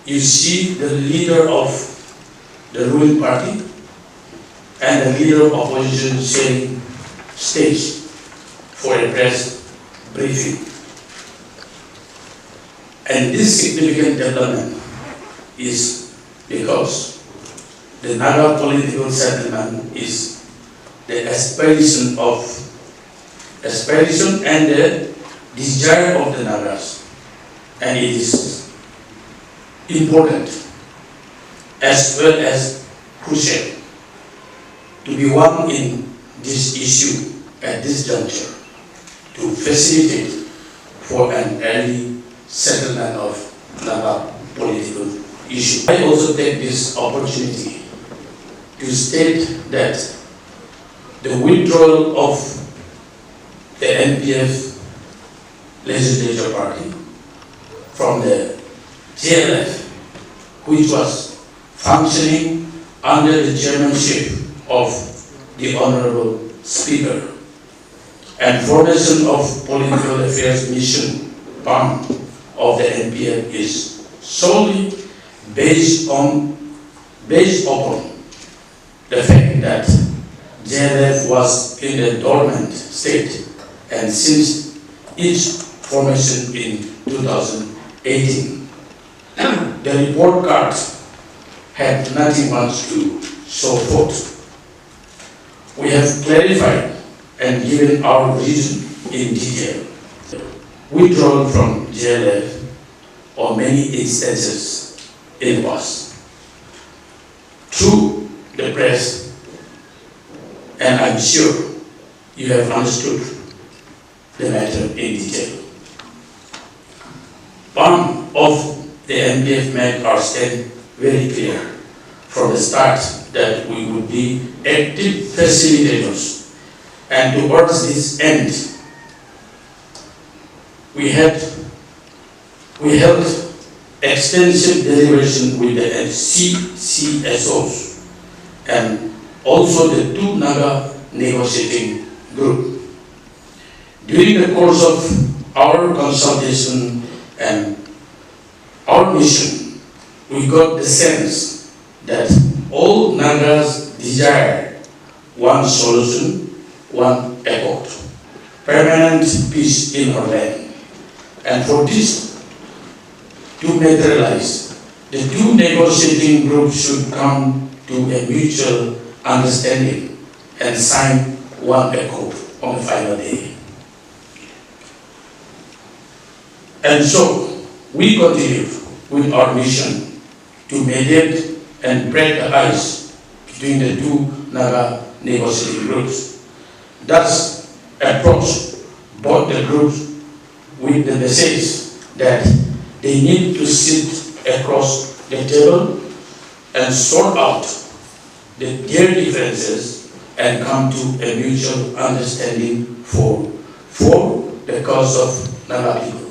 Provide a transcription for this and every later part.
you see the leader of the ruling party and the leader of opposition sharing stage for a press briefing. And this significant development is because the Naga political settlement is the aspiration and the desire of the Nagas, and it is important as well as crucial to be one in this issue at this juncture to facilitate for an early settlement of Naga political issue. I also take this opportunity to state that the withdrawal of the NPF legislature party from the JLF, which was functioning under the chairmanship of the Honourable Speaker, and formation of Political Affairs Mission PAM of the NPF is solely based upon the fact that JLF was in a dormant state, and since its formation in 2018, the report cards had nothing much to show forth. We have clarified and given our reason in detail. Withdrawal from JLF on many instances in the past. Through the press, and I'm sure you have understood the matter in detail. One of the NPF made our stand very clear from the start that we would be active facilitators, and towards this end, we held extensive deliberation with the CCSOs and also the two Naga negotiating group. During the course of our consultation and our mission, we got the sense that all Nagas desire one solution, one accord, permanent peace in our land. And for this to materialize, the two negotiating groups should come to a mutual understanding and sign one accord on the final day. And so, we continue with our mission to mediate and break the ice between the two Naga negotiating groups. Thus, approach both the groups with the message that they need to sit across the table and sort out their differences and come to a mutual understanding for the cause of Naga people.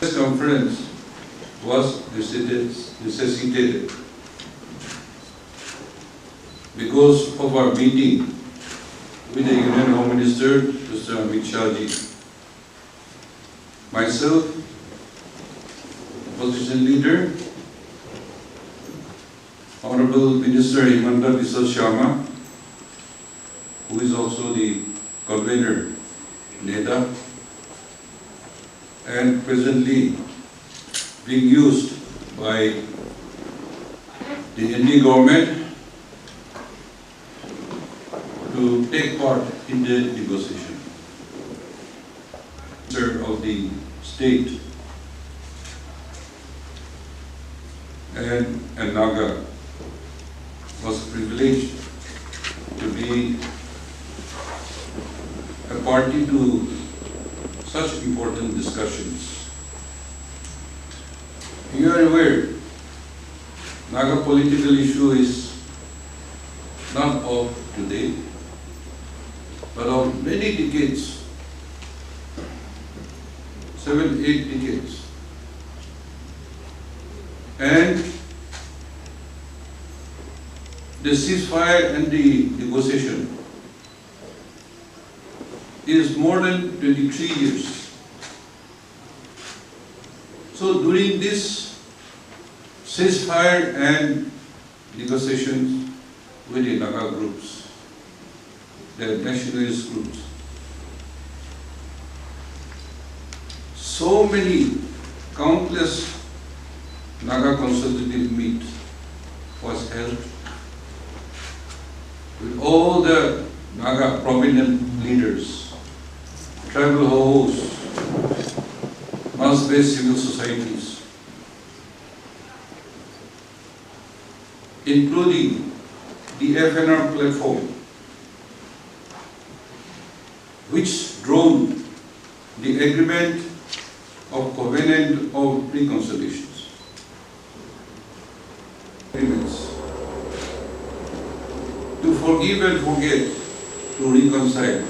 This conference was necessitated because of our meeting with the Union Home Minister, Mr. Amit Shahji. Myself, opposition leader, Honourable Minister Himanda Biswa Sharma, who is also the convener, NEDA, and presently being used by the Indian government to take part in the negotiation. Minister of the State and Naga was privileged to be a party to such important discussions. You are aware, Naga political issue is not of today, but of many decades, 7, 8 decades. And the ceasefire and the negotiation is more than 23 years. So during this ceasefire and negotiations with the Naga groups, the nationalist groups. So many, countless Naga consultative meet was held with all the Naga prominent leaders, tribal hosts, mass-based civil societies, including the FNR platform, which drove the agreement of covenant of reconciliations. Agreements to forgive and forget, to reconcile,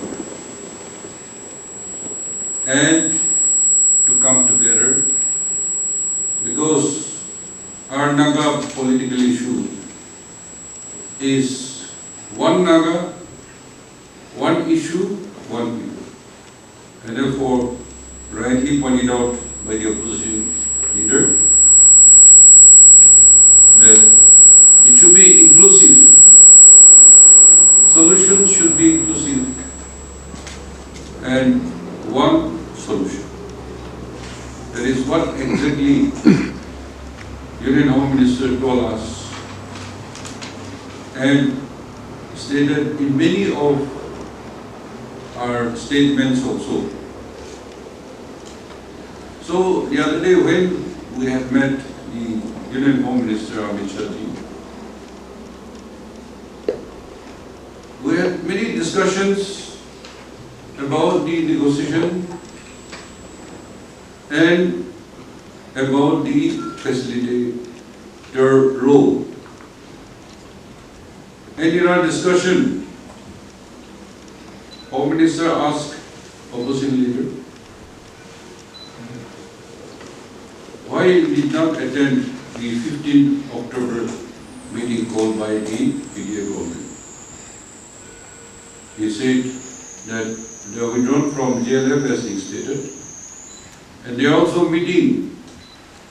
and to come together, because our Naga political issue is one Naga, one issue, one people. And therefore, rightly pointed out by the opposition leader, that it should be inclusive. Solutions should be inclusive, and one solution. That is what exactly Union Home Minister told us and stated in many of our statements also. So the other day when we had met the Union Home Minister Amit Shah ji, we had many discussions about the negotiation and about the facilitator role. And in our discussion, Home Minister asked opposition leader, why he did not attend the 15th October meeting called by the PDA government. He said that they are withdrawn from JLF as he stated, and they are also meeting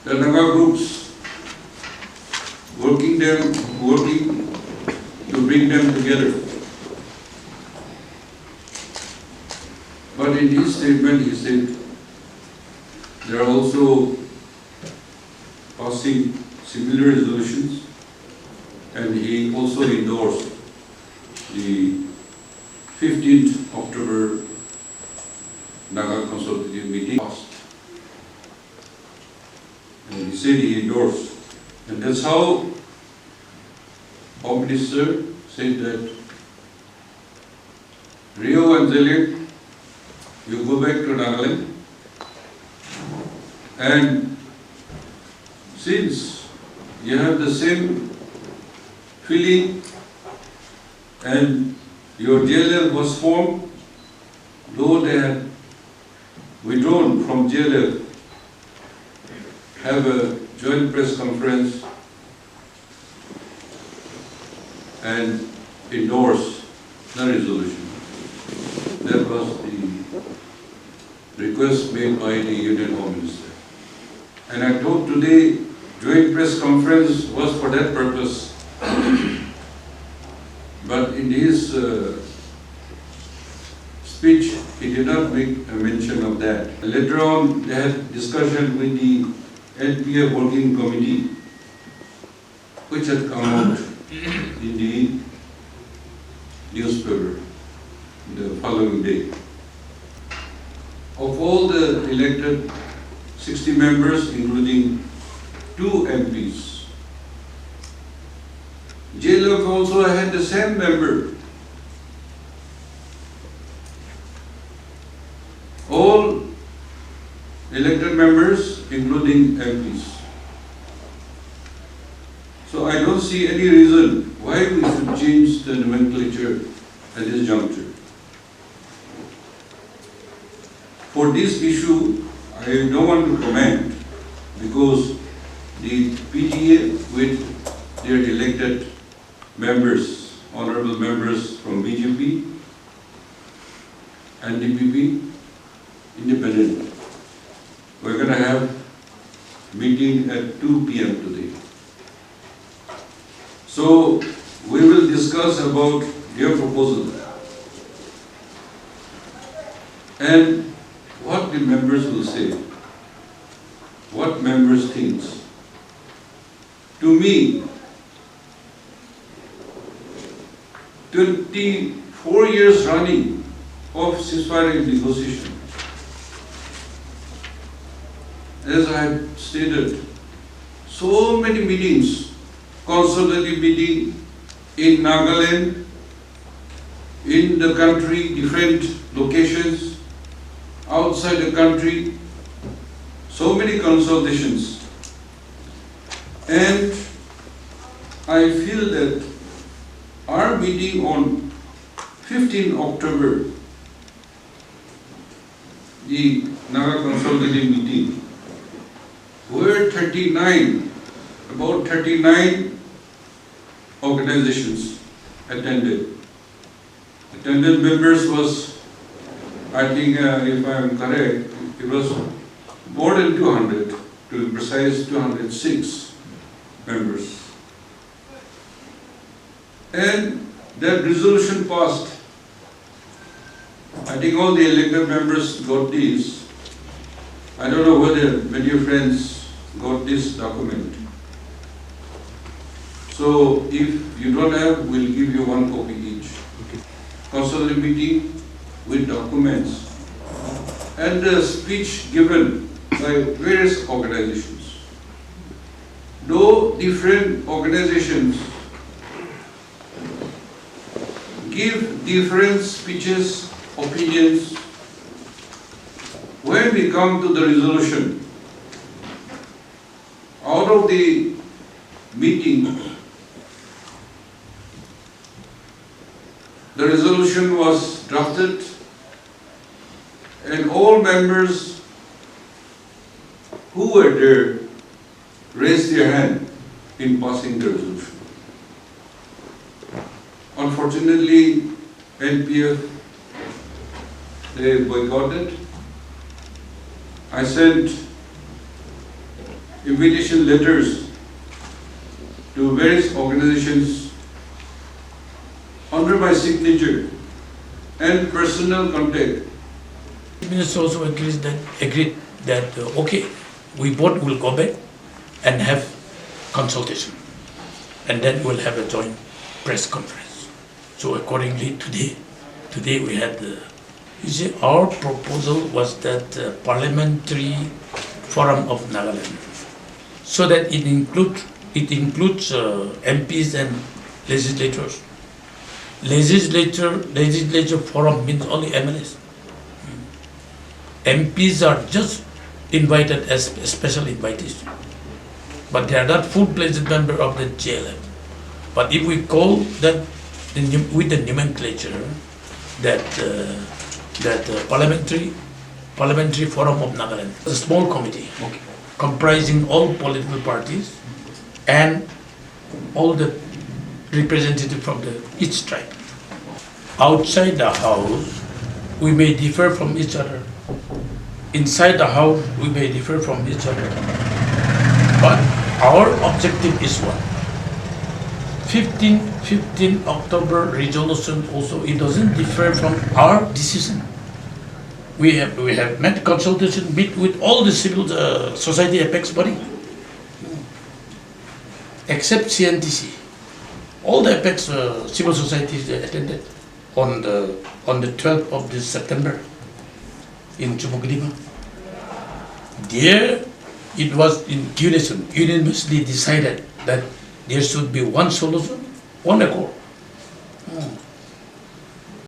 the Naga groups, working to bring them together. But in his statement he said they are also passing similar resolutions, and he also endorsed the 15th October Naga consultative meeting passed. And he said he endorsed. And that's how Home Minister said that Rio and ZELIANG, you go back to Nagaland, and since you have the same feeling and your JLF was formed, though they had withdrawn from JLF, have a joint press conference and endorse the resolution. That was the request made by the Union Home Minister. And I thought today joint press conference was for that purpose. But in his speech, he did not make a mention of that. Later on, they had discussion with the NPA working committee, which had come out in the newspaper the following day. Of all the elected 60 members, including 2 MPs, JLF also had the same member. All elected members, including MPs. So I don't see any reason why we should change the nomenclature at this juncture. For this issue, I don't want to comment because the PTA with their elected members, honourable members from BJP and DPP, independent. We're going to have meeting at 2 p.m. today. So we will discuss about your proposal and what the members will say, what members think. To me, 24 years running of ceasefire negotiation, as I have stated, so many meetings, consultative meeting in Nagaland, in the country, different locations, outside the country, so many consultations. And I feel that our meeting on 15 October, the Naga consultative meeting, where about 39 organizations attended. Attended members was, I think, if I am correct, it was more than 200, to be precise, 206 members. And that resolution passed. I think all the elected members got this. I don't know whether many friends got this document. So if you don't have, we'll give you one copy each. Consultative meeting with documents and the speech given by various organizations. Though different organizations give different speeches, opinions, when we come to the resolution, out of the meeting, the resolution was drafted and all members who were there raised their hand in passing the resolution. Unfortunately, NPF, they boycotted. I sent invitation letters to various organizations under my signature and personal contact. The minister also agreed that okay, we both will go back and have consultation, and then we'll have a joint press conference. So accordingly, today we had the. You see, our proposal was that parliamentary forum of Nagaland, so that it includes MPs and legislators. Legislature forum means only MLAs. MPs are just invited as special invitees, but they are not full-fledged member of the JLM. But if we call that with the nomenclature that parliamentary forum of Nagaland, a small committee comprising all political parties and all the representatives from each tribe. Outside the house, we may differ from each other. Inside the house, we may differ from each other. But our objective is one. 15 October resolution also, it doesn't differ from our decision. We have met consultation, meet with all the civil society apex body, except CNTC. All the apex civil societies attended on the 12th of this September in Chumukdima. There, it was unanimously decided that there should be one solution, one accord.